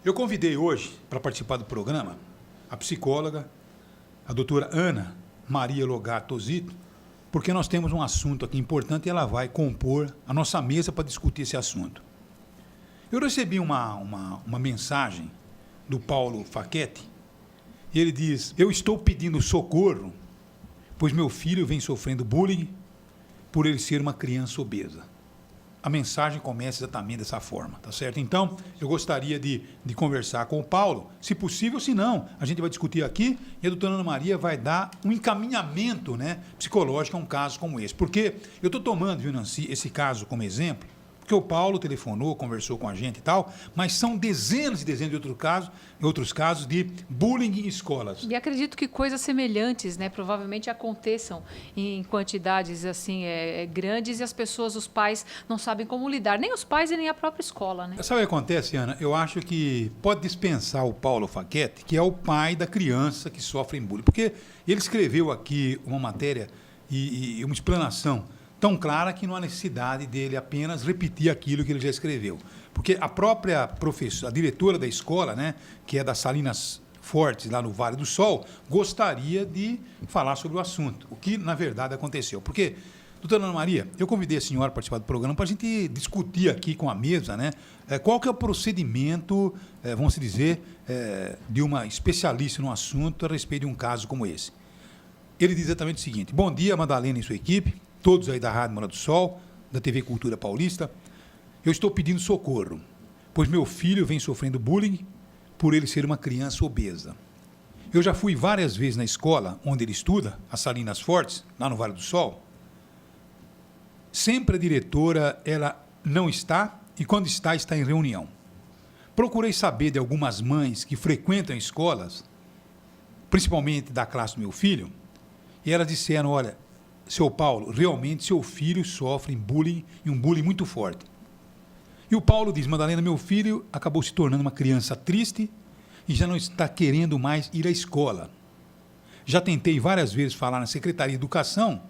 Eu convidei hoje para participar do programa a psicóloga, a doutora Ana Maria Logato Zito, porque nós temos um assunto aqui importante e ela vai compor a nossa mesa para discutir esse assunto. Eu recebi uma mensagem do Paulo Facchetti e ele diz: eu estou pedindo socorro, pois meu filho vem sofrendo bullying por ele ser uma criança obesa. A mensagem começa exatamente dessa forma, tá certo? Então, eu gostaria de conversar com o Paulo, se possível, se não, a gente vai discutir aqui e a doutora Ana Maria vai dar um encaminhamento, né, psicológico a um caso como esse. Porque eu estou tomando, viu, Nancy, esse caso como exemplo, porque o Paulo telefonou, conversou com a gente e tal, mas são dezenas e dezenas de outros casos de bullying em escolas. E acredito que coisas semelhantes, né, provavelmente aconteçam em quantidades assim grandes e as pessoas, os pais, não sabem como lidar, nem os pais e nem a própria escola, né? Sabe o que acontece, Ana? Eu acho que pode dispensar o Paulo Facchetti, que é o pai da criança que sofre bullying, porque ele escreveu aqui uma matéria e uma explanação tão clara que não há necessidade dele apenas repetir aquilo que ele já escreveu. Porque a própria professora, a diretora da escola, né, que é das Salinas Fortes, lá no Vale do Sol, gostaria de falar sobre o assunto, o que, na verdade, aconteceu. Porque, doutora Ana Maria, eu convidei a senhora a participar do programa para a gente discutir aqui com a mesa, né, qual que é o procedimento, vamos dizer, de uma especialista no assunto a respeito de um caso como esse. Ele diz exatamente o seguinte: bom dia, Madalena e sua equipe, todos aí da Rádio Morada do Sol, da TV Cultura Paulista. Eu estou pedindo socorro, pois meu filho vem sofrendo bullying por ele ser uma criança obesa. Eu já fui várias vezes na escola onde ele estuda, as Salinas Fortes, lá no Vale do Sol. Sempre a diretora, ela não está, e quando está, está em reunião. Procurei saber de algumas mães que frequentam escolas, principalmente da classe do meu filho, e elas disseram: olha, seu Paulo, realmente seu filho sofre bullying, e um bullying muito forte. E o Paulo diz: Madalena, meu filho acabou se tornando uma criança triste e já não está querendo mais ir à escola. Já tentei várias vezes falar na Secretaria de Educação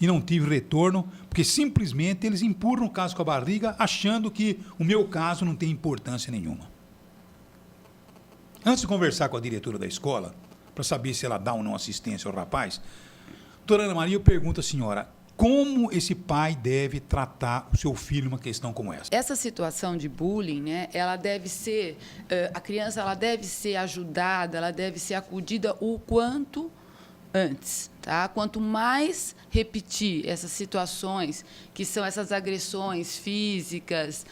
e não tive retorno, porque simplesmente eles empurram o caso com a barriga, achando que o meu caso não tem importância nenhuma. Antes de conversar com a diretora da escola, para saber se ela dá ou não assistência ao rapaz, doutora Ana Maria, eu pergunto à senhora: como esse pai deve tratar o seu filho numa questão como essa? Essa situação de bullying, né, ela deve ser, a criança ela deve ser ajudada, ela deve ser acudida o quanto antes, tá? Quanto mais repetir essas situações, que são essas agressões físicas,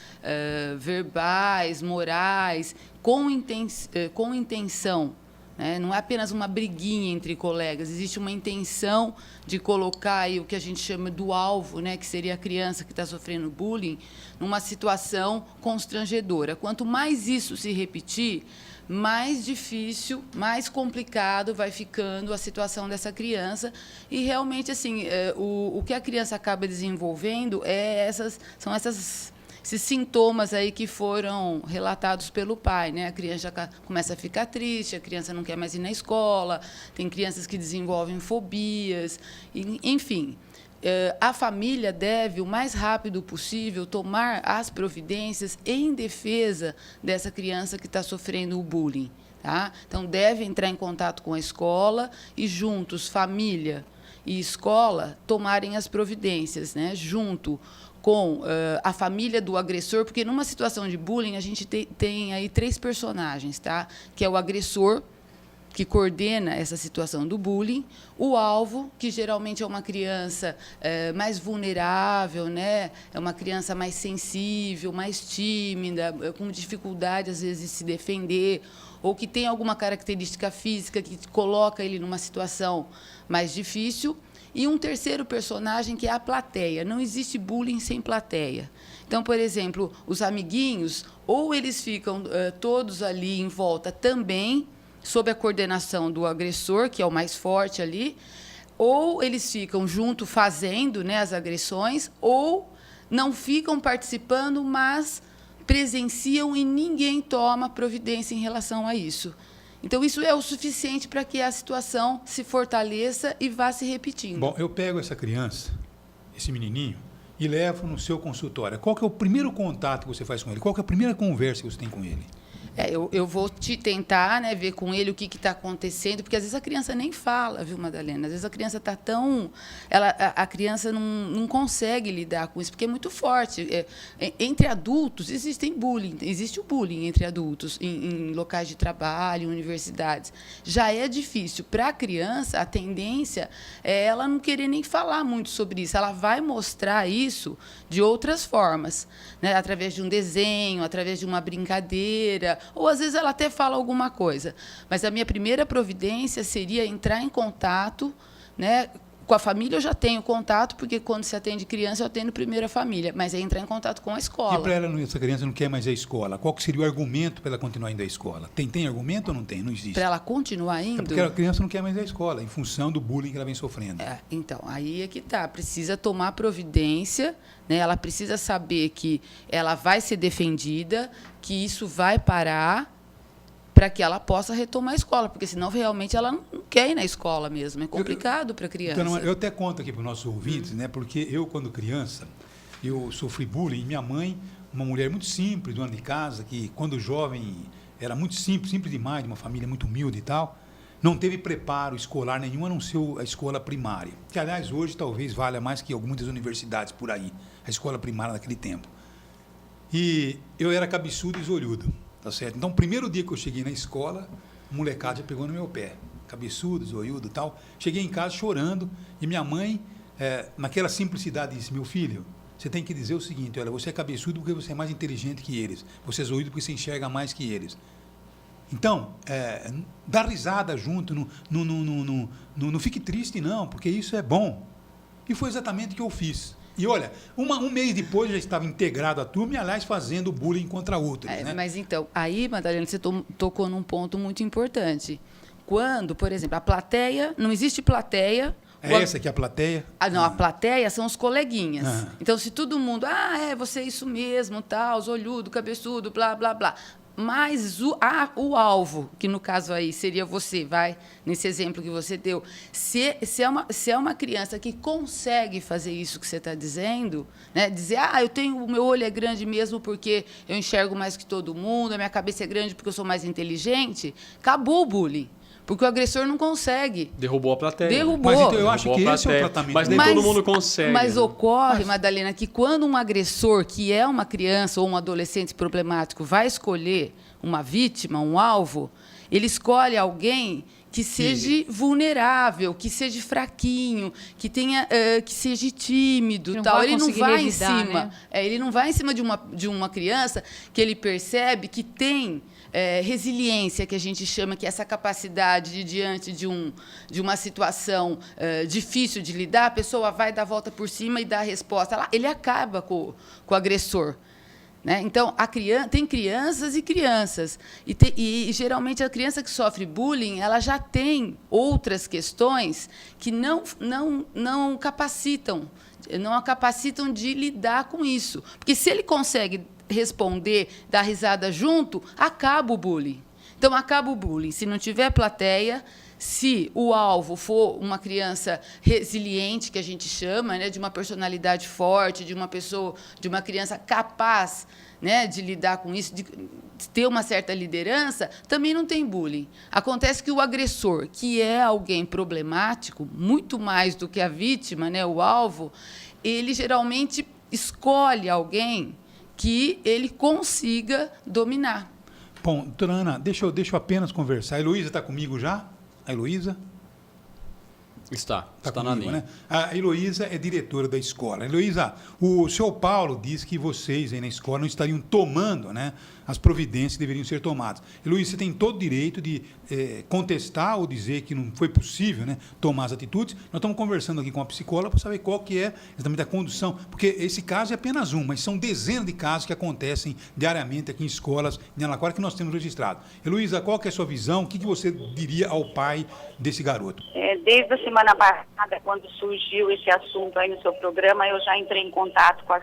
verbais, morais, com intenção, né? Não é apenas uma briguinha entre colegas, existe uma intenção de colocar aí o que a gente chama do alvo, né, que seria a criança que está sofrendo bullying, numa situação constrangedora. Quanto mais isso se repetir, mais difícil, mais complicado vai ficando a situação dessa criança. E realmente, assim, o que a criança acaba desenvolvendo são esses sintomas aí que foram relatados pelo pai, né? A criança já começa a ficar triste, a criança não quer mais ir na escola, tem crianças que desenvolvem fobias, enfim. A família deve, o mais rápido possível, tomar as providências em defesa dessa criança que está sofrendo o bullying, tá? Então, deve entrar em contato com a escola e, juntos, família e escola, tomarem as providências, né? Junto com a família do agressor, porque numa situação de bullying a gente tem aí 3 personagens, tá? Que é o agressor, que coordena essa situação do bullying, o alvo, que geralmente é uma criança mais vulnerável, né? É uma criança mais sensível, mais tímida, com dificuldade, às vezes, de se defender, ou que tem alguma característica física que coloca ele numa situação mais difícil. E um terceiro personagem, que é a plateia. Não existe bullying sem plateia. Então, por exemplo, os amiguinhos, ou eles ficam todos ali em volta também, sob a coordenação do agressor, que é o mais forte ali, ou eles ficam junto fazendo, né, as agressões, ou não ficam participando, mas presenciam e ninguém toma providência em relação a isso. Então, isso é o suficiente para que a situação se fortaleça e vá se repetindo. Bom, eu pego essa criança, esse menininho, e levo no seu consultório. Qual que é o primeiro contato que você faz com ele? Qual que é a primeira conversa que você tem com ele? Eu vou tentar, né, ver com ele o que está acontecendo, porque às vezes a criança nem fala, viu, Madalena? Às vezes a criança está tão... A criança não consegue lidar com isso, porque é muito forte. Entre adultos, existe o bullying entre adultos, em locais de trabalho, em universidades. Já é difícil. Para a criança, a tendência é ela não querer nem falar muito sobre isso. Ela vai mostrar isso de outras formas, né? Através de um desenho, através de uma brincadeira, ou às vezes ela até fala alguma coisa. Mas a minha primeira providência seria entrar em contato, né? Com a família eu já tenho contato, porque quando se atende criança eu atendo primeiro a família, mas é entrar em contato com a escola. E para ela, essa criança não quer mais a escola, qual que seria o argumento para ela continuar indo à escola? Tem argumento ou não tem? Não existe. Para ela continuar indo? É porque a criança não quer mais a escola, em função do bullying que ela vem sofrendo. Então, aí é que está. Precisa tomar providência, né? Ela precisa saber que ela vai ser defendida, que isso vai parar, para que ela possa retomar a escola, porque senão realmente ela não quer ir na escola mesmo. É complicado para a criança. Então, eu até conto aqui para os nossos ouvintes, né? Porque eu, quando criança, eu sofri bullying. Minha mãe, uma mulher muito simples, dona de casa, que quando jovem era muito simples demais, de uma família muito humilde e tal, não teve preparo escolar nenhum, a não ser a escola primária, que, aliás, hoje talvez valha mais que algumas das universidades por aí, a escola primária naquele tempo. E eu era cabeçudo e zoiudo. Tá certo? Então, o primeiro dia que eu cheguei na escola, a molecada já pegou no meu pé. Cabeçudo, zoiudo e tal. Cheguei em casa chorando e minha mãe, naquela simplicidade, disse: meu filho, você tem que dizer o seguinte, olha, você é cabeçudo porque você é mais inteligente que eles. Você é zoiudo porque você enxerga mais que eles. Então, dá risada junto, não fique triste não, porque isso é bom. E foi exatamente o que eu fiz. E olha, um mês depois eu já estava integrado à turma e, aliás, fazendo bullying contra outros. Né? Mas então, aí, Madalena, você tocou num ponto muito importante. Quando, por exemplo, a plateia, não existe plateia. Essa que é a plateia? Não, a plateia são os coleguinhas. Então, se todo mundo, você é isso mesmo, tal, olhudo, cabeçudo, blá, blá, blá. Mas o alvo, que no caso aí seria você, nesse exemplo que você deu, se é uma criança que consegue fazer isso que você está dizendo, né, dizer, o meu olho é grande mesmo porque eu enxergo mais que todo mundo, a minha cabeça é grande porque eu sou mais inteligente, acabou o bullying. Porque o agressor não consegue. Derrubou a plateia. Derrubou. Mas então eu acho que esse é o tratamento. Mas nem todo mundo consegue. Mas ocorre, Madalena, que quando um agressor, que é uma criança ou um adolescente problemático, vai escolher uma vítima, um alvo, ele escolhe alguém que seja vulnerável, que seja fraquinho, que seja tímido, tal. Ele não vai em cima. Né? Ele não vai em cima de uma criança que ele percebe que tem resiliência, que a gente chama, que é essa capacidade de, diante de uma situação difícil de lidar, a pessoa vai dar a volta por cima e dar a resposta. Ele acaba com o agressor. Né? Então, tem crianças e crianças. E, geralmente, a criança que sofre bullying, ela já tem outras questões que não capacitam, não a capacitam de lidar com isso. Porque se ele consegue responder, dar risada junto, acaba o bullying. Então, acaba o bullying. Se não tiver plateia, se o alvo for uma criança resiliente, que a gente chama, né, de uma personalidade forte, de uma criança capaz, né, de lidar com isso, de ter uma certa liderança, também não tem bullying. Acontece que o agressor, que é alguém problemático, muito mais do que a vítima, né, o alvo, ele geralmente escolhe alguém que ele consiga dominar. Bom, doutora Ana, deixa eu apenas conversar. A Heloísa está comigo já? A Heloísa? Está comigo, na linha. Né? A Heloísa é diretora da escola. Heloísa, o senhor Paulo disse que vocês aí na escola não estariam tomando, né, as providências que deveriam ser tomadas. Heloísa, você tem todo o direito de contestar ou dizer que não foi possível, né, tomar as atitudes. Nós estamos conversando aqui com a psicóloga para saber qual que é exatamente a condução, porque esse caso é apenas um, mas são dezenas de casos que acontecem diariamente aqui em escolas em Araraquara que nós temos registrado. Heloísa, qual que é a sua visão? O que você diria ao pai desse garoto? Desde a semana passada, quando surgiu esse assunto aí no seu programa, eu já entrei em contato com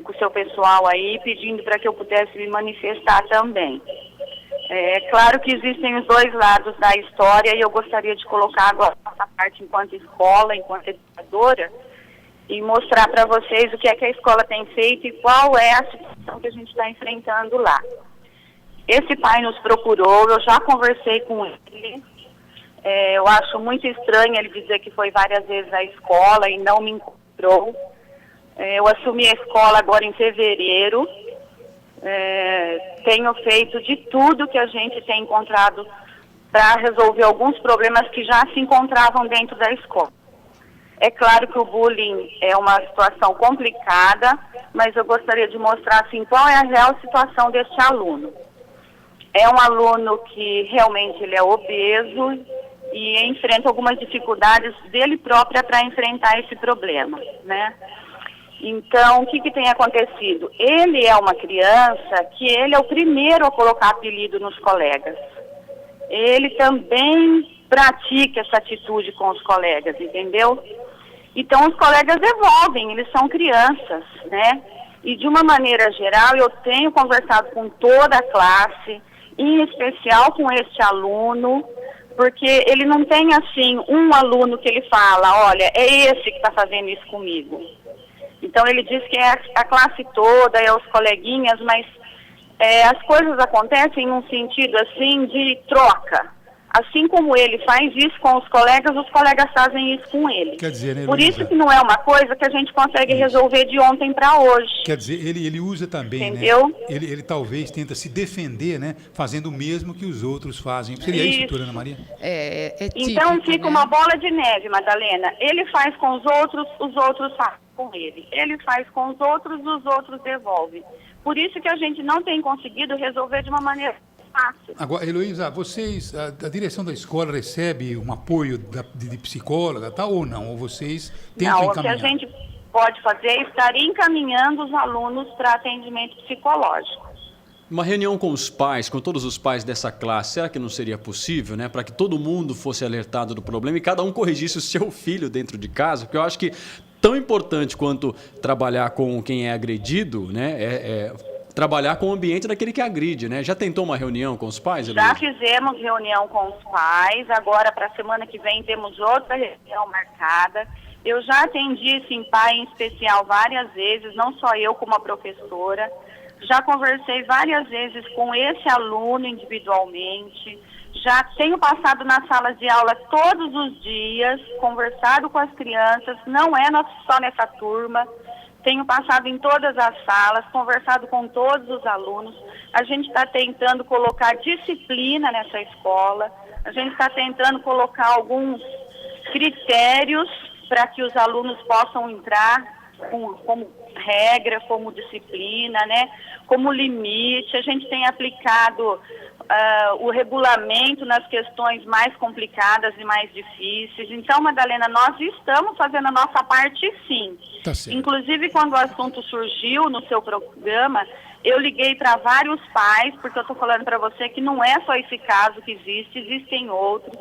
com o seu pessoal aí, pedindo para que eu pudesse me manifestar também. É claro que existem os dois lados da história e eu gostaria de colocar agora essa parte enquanto escola, enquanto educadora, e mostrar para vocês o que é que a escola tem feito e qual é a situação que a gente está enfrentando lá. Esse pai nos procurou, eu já conversei com ele. Eu acho muito estranho ele dizer que foi várias vezes à escola e não me encontrou. Eu assumi a escola agora em fevereiro. Tenho feito de tudo que a gente tem encontrado para resolver alguns problemas que já se encontravam dentro da escola. É claro que o bullying é uma situação complicada, mas eu gostaria de mostrar assim, qual é a real situação deste aluno. É um aluno que realmente ele é obeso e enfrenta algumas dificuldades dele própria para enfrentar esse problema, né? Então, o que tem acontecido? Ele é uma criança que ele é o primeiro a colocar apelido nos colegas. Ele também pratica essa atitude com os colegas, entendeu? Então, os colegas devolvem, eles são crianças, né? E, de uma maneira geral, eu tenho conversado com toda a classe, em especial com este aluno, porque ele não tem, assim, um aluno que ele fala, olha, é esse que está fazendo isso comigo. Então, ele diz que é a classe toda, é os coleguinhas, mas as coisas acontecem num sentido, assim, de troca. Assim como ele faz isso com os colegas fazem isso com ele. Quer dizer, né, por Heloísa? isso que não é uma coisa que a gente consegue resolver de ontem para hoje. Quer dizer, ele usa também, entendeu? né? Ele talvez tenta se defender, né? Fazendo o mesmo que os outros fazem. Seria isso, doutora Ana Maria? Típico, então fica né? uma bola de neve, Madalena. Ele faz com os outros fazem com ele. Ele faz com os outros devolvem. Por isso que a gente não tem conseguido resolver de uma maneira fácil. Agora, Heloísa, vocês, a direção da escola recebe um apoio de psicóloga, tá, ou não? Ou vocês tentam Não, encaminhar? o que a gente pode fazer é estar encaminhando os alunos para atendimento psicológico. Uma reunião com os pais, com todos os pais dessa classe, será que não seria possível, né? Para que todo mundo fosse alertado do problema e cada um corrigisse o seu filho dentro de casa? Porque eu acho que tão importante quanto trabalhar com quem é agredido, né? Trabalhar com o ambiente daquele que agride, né? Já tentou uma reunião com os pais, Heloísa? Já fizemos reunião com os pais, agora para a semana que vem temos outra reunião marcada. Eu já atendi esse pai em especial várias vezes, não só eu como a professora. Já conversei várias vezes com esse aluno individualmente. Já tenho passado nas salas de aula todos os dias, conversado com as crianças, não é só nessa turma. Tenho passado em todas as salas, conversado com todos os alunos. A gente está tentando colocar disciplina nessa escola. A gente está tentando colocar alguns critérios para que os alunos possam entrar como regra, como disciplina, né? Como limite. A gente tem aplicado o regulamento nas questões mais complicadas e mais difíceis. Então, Madalena, nós estamos fazendo a nossa parte, sim. Tá certo. Inclusive, quando o assunto surgiu no seu programa, eu liguei para vários pais, porque eu estou falando para você que não é só esse caso que existe, existem outros.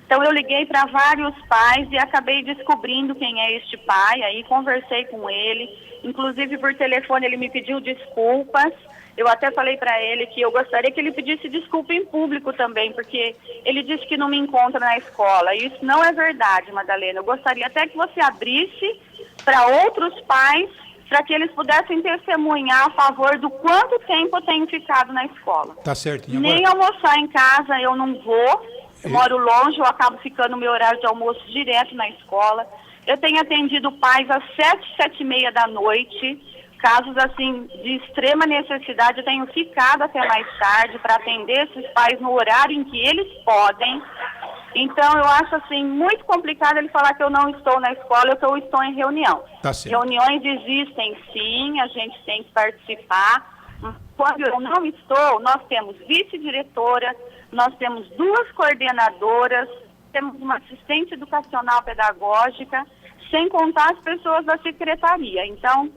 Então, eu liguei para vários pais e acabei descobrindo quem é este pai, aí conversei com ele, inclusive por telefone ele me pediu desculpas. Eu até falei para ele que eu gostaria que ele pedisse desculpa em público também, porque ele disse que não me encontra na escola. E isso não é verdade, Madalena. Eu gostaria até que você abrisse para outros pais, para que eles pudessem testemunhar a favor do quanto tempo eu tenho ficado na escola. Tá certo. E agora, Nem almoçar em casa eu não vou. Eu moro longe, eu acabo ficando no meu horário de almoço direto na escola. Eu tenho atendido pais às 7h30 da noite. Casos assim de extrema necessidade, eu tenho ficado até mais tarde para atender esses pais no horário em que eles podem. Então, eu acho assim muito complicado ele falar que eu não estou na escola, eu estou em reunião. Tá certo. Reuniões existem sim, a gente tem que participar. Quando eu não estou, nós temos vice-diretora, nós temos 2 coordenadoras, temos uma assistente educacional pedagógica, sem contar as pessoas da secretaria. Então,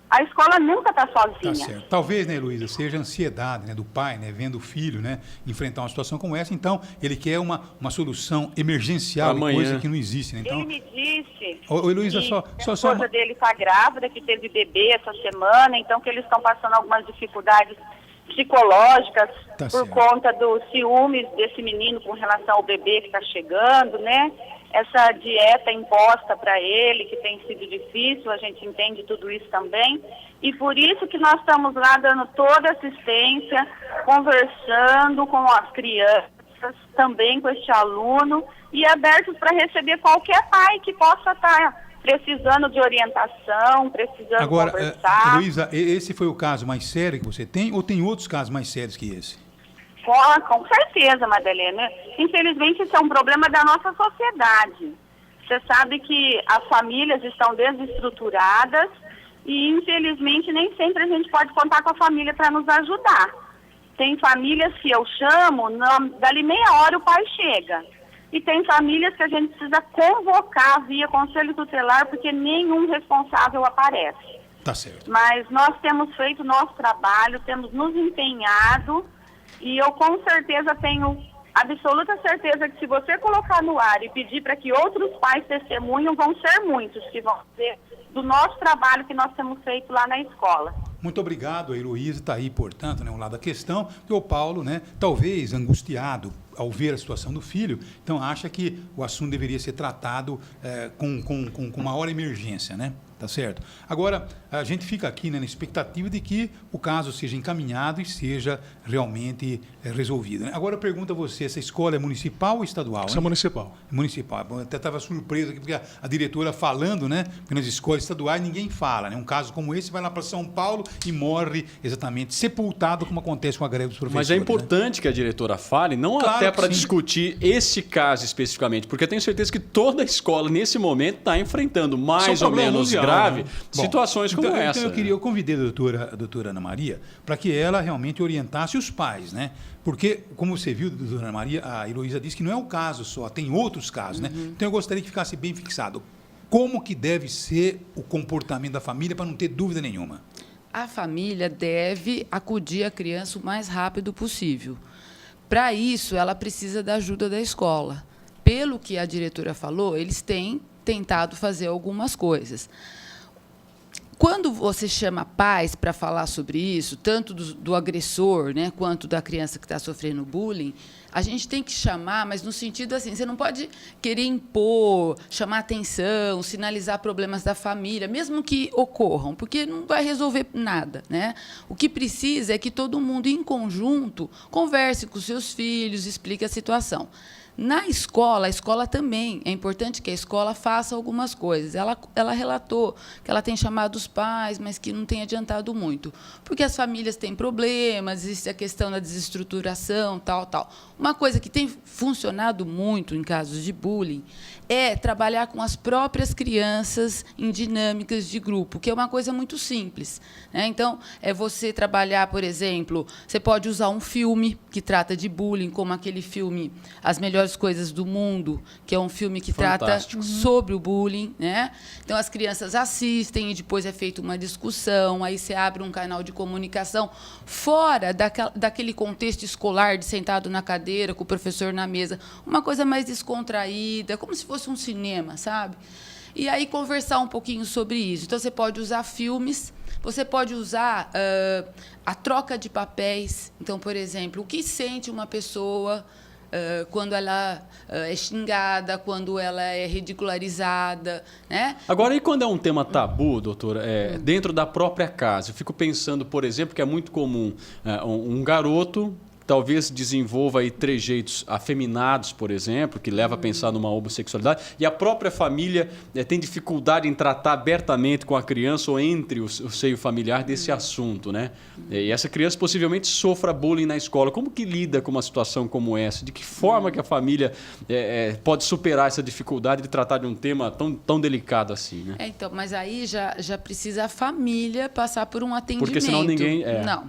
a escola nunca está sozinha. tá certo. Talvez, né, Heloísa, seja a ansiedade, né, do pai, né, vendo o filho, né, enfrentar uma situação como essa. Então, ele quer uma solução emergencial, Amanhã. coisa que não existe, né? Então, Ele me disse Ô, Heloísa, que só a esposa uma... dele está grávida, que teve bebê essa semana, então que eles estão passando algumas dificuldades psicológicas Tá por certo. conta dos ciúmes desse menino com relação ao bebê que está chegando, né? Essa dieta imposta para ele, que tem sido difícil, a gente entende tudo isso também. E por isso que nós estamos lá dando toda assistência, conversando com as crianças, também com este aluno, e abertos para receber qualquer pai que possa estar precisando de orientação, precisando Agora, conversar. Heloísa, esse foi o caso mais sério que você tem ou tem outros casos mais sérios que esse? Com certeza, Madalena. Infelizmente, isso é um problema da nossa sociedade. Você sabe que as famílias estão desestruturadas e, infelizmente, nem sempre a gente pode contar com a família para nos ajudar. Tem famílias que eu chamo, dali meia hora o pai chega. E tem famílias que a gente precisa convocar via conselho tutelar porque nenhum responsável aparece. Tá certo. Mas nós temos feito o nosso trabalho, temos nos empenhado e eu com certeza tenho absoluta certeza que se você colocar no ar e pedir para que outros pais testemunham, vão ser muitos que vão ver do nosso trabalho que nós temos feito lá na escola. Muito obrigado, a Heloísa está aí, portanto, né, um lado da questão, porque o Paulo, né, talvez angustiado ao ver a situação do filho, então acha que o assunto deveria ser tratado com maior emergência, né? Tá certo? Agora, a gente fica aqui, né, na expectativa de que o caso seja encaminhado e seja realmente resolvido, né? Agora eu pergunto a você, essa escola é municipal ou estadual? Isso é municipal. Municipal. Bom, eu até estava surpreso aqui, porque a diretora falando, né? Porque nas escolas estaduais ninguém fala, né? Um caso como esse vai lá para São Paulo e morre exatamente sepultado, como acontece com a greve dos professores. Mas é importante que a diretora fale, não Claro até que para sim. discutir esse caso especificamente, porque eu tenho certeza que toda a escola, nesse momento, está enfrentando mais Isso é um ou problema menos mundial, grave né? Bom, situações como então, essa. Então eu convidei a doutora Ana Maria para que ela realmente orientasse os pais, né? Porque, como você viu, doutora Ana Maria, a Heloísa disse que não é um caso só, tem outros casos, né? Então eu gostaria que ficasse bem fixado. Como que deve ser o comportamento da família para não ter dúvida nenhuma? A família deve acudir a criança o mais rápido possível. Para isso, ela precisa da ajuda da escola. Pelo que a diretora falou, eles têm tentado fazer algumas coisas. Quando você chama pais para falar sobre isso, tanto do agressor, né, quanto da criança que está sofrendo bullying, a gente tem que chamar, mas no sentido assim, você não pode querer impor, chamar atenção, sinalizar problemas da família, mesmo que ocorram, porque não vai resolver nada, né? O que precisa é que todo mundo, em conjunto, converse com seus filhos, explique a situação. Na escola, a escola também, é importante que a escola faça algumas coisas. Ela relatou que ela tem chamado os pais, mas que não tem adiantado muito, porque as famílias têm problemas, existe a questão da desestruturação, tal. Uma coisa que tem funcionado muito em casos de bullying é trabalhar com as próprias crianças em dinâmicas de grupo, que é uma coisa muito simples, né? Então, é você trabalhar, por exemplo, você pode usar um filme que trata de bullying, como aquele filme As Melhores Coisas do Mundo, que é um filme que Fantástico. trata sobre o bullying, né? Então, as crianças assistem e depois é feita uma discussão, aí você abre um canal de comunicação fora daquele contexto escolar de sentado na cadeira, com o professor na mesa, uma coisa mais descontraída, como se fosse um cinema, sabe? E aí conversar um pouquinho sobre isso. Então, você pode usar filmes, você pode usar a troca de papéis. Então, por exemplo, o que sente uma pessoa quando ela é xingada, quando ela é ridicularizada, né? Agora, e quando é um tema tabu, doutora, dentro da própria casa? Eu fico pensando, por exemplo, que é muito comum um garoto talvez desenvolva aí trejeitos afeminados, por exemplo, que leva a pensar numa homossexualidade, e a própria família tem dificuldade em tratar abertamente com a criança ou entre o seio familiar desse assunto, né? E essa criança possivelmente sofra bullying na escola. Como que lida com uma situação como essa? De que forma que a família pode superar essa dificuldade de tratar de um tema tão delicado assim, né? Então, mas aí já precisa a família passar por um atendimento. Porque senão ninguém... Não,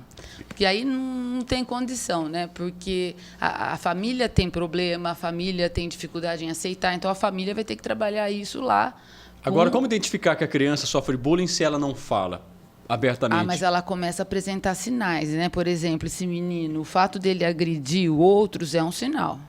porque aí não tem condição, né? Porque a família tem problema, a família tem dificuldade em aceitar, então a família vai ter que trabalhar isso lá. Agora, como identificar que a criança sofre bullying se ela não fala abertamente? Mas ela começa a apresentar sinais, né? Por exemplo, esse menino, o fato dele agredir outros é um sinal.